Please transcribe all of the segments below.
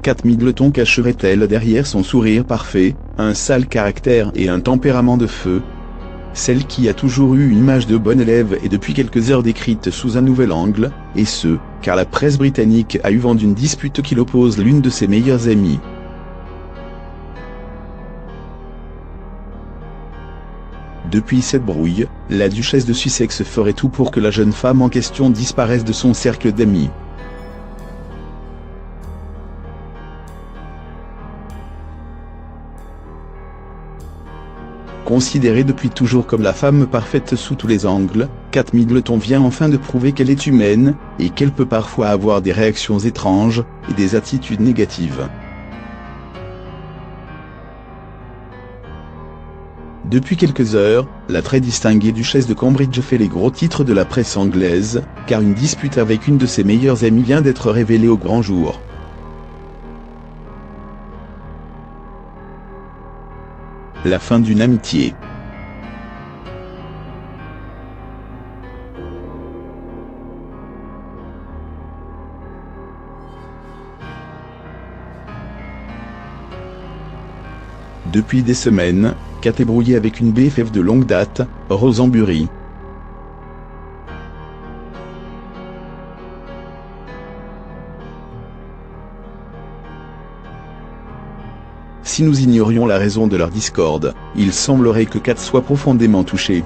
Kate Middleton cacherait-elle derrière son sourire parfait, un sale caractère et un tempérament de feu? Celle qui a toujours eu une image de bonne élève est depuis quelques heures décrite sous un nouvel angle, et ce, car la presse britannique a eu vent d'une dispute qui l'oppose l'une de ses meilleures amies. Depuis cette brouille, la duchesse de Sussex ferait tout pour que la jeune femme en question disparaisse de son cercle d'amis. Considérée depuis toujours comme la femme parfaite sous tous les angles, Kate Middleton vient enfin de prouver qu'elle est humaine, et qu'elle peut parfois avoir des réactions étranges, et des attitudes négatives. Depuis quelques heures, la très distinguée duchesse de Cambridge fait les gros titres de la presse anglaise, car une dispute avec une de ses meilleures amies vient d'être révélée au grand jour. La fin d'une amitié. Depuis des semaines, Kate est brouillée avec une BFF de longue date, Rose Embury. Si nous ignorions la raison de leur discorde, il semblerait que Kate soit profondément touchée.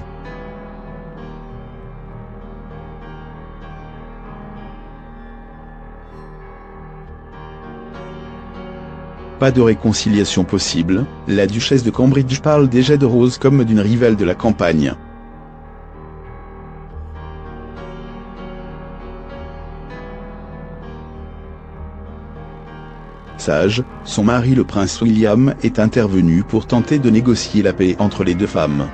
Pas de réconciliation possible, la duchesse de Cambridge parle déjà de Rose comme d'une rivale de la campagne. Sage, son mari le prince William est intervenu pour tenter de négocier la paix entre les deux femmes.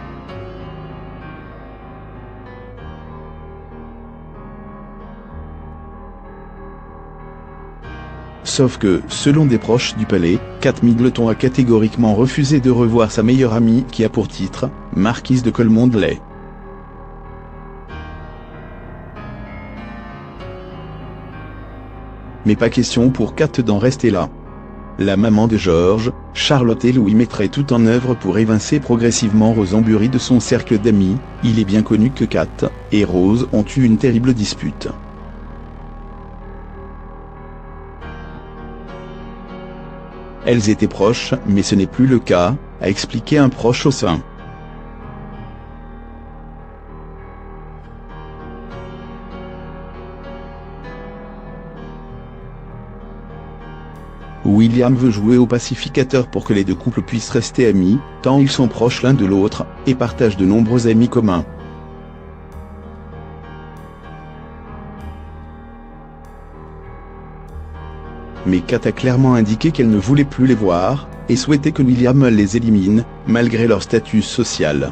Sauf que, selon des proches du palais, Kate Middleton a catégoriquement refusé de revoir sa meilleure amie qui a pour titre « Marquise de Cholmondeley ». Mais pas question pour Kate d'en rester là. La maman de George, Charlotte et Louis mettraient tout en œuvre pour évincer progressivement Rose Embury de son cercle d'amis. Il est bien connu que Kate et Rose ont eu une terrible dispute. Elles étaient proches, mais ce n'est plus le cas, a expliqué un proche au sein. William veut jouer au pacificateur pour que les deux couples puissent rester amis, tant ils sont proches l'un de l'autre, et partagent de nombreux amis communs. Mais Kate a clairement indiqué qu'elle ne voulait plus les voir, et souhaitait que William les élimine, malgré leur statut social.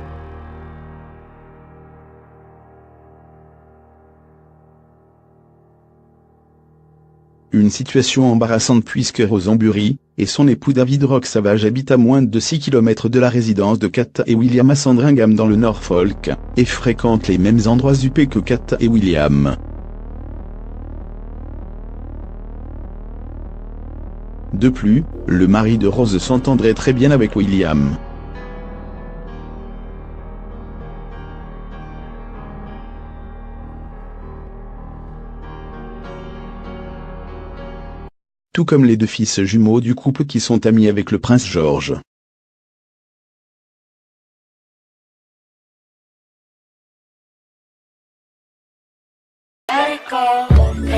Une situation embarrassante puisque Rose Embury et son époux David Rock Savage habitent à moins de 6 km de la résidence de Kate et William à Sandringham dans le Norfolk, et fréquentent les mêmes endroits huppés que Kate et William. De plus, le mari de Rose s'entendrait très bien avec William. Tout comme les deux fils jumeaux du couple qui sont amis avec le prince George. Let it go.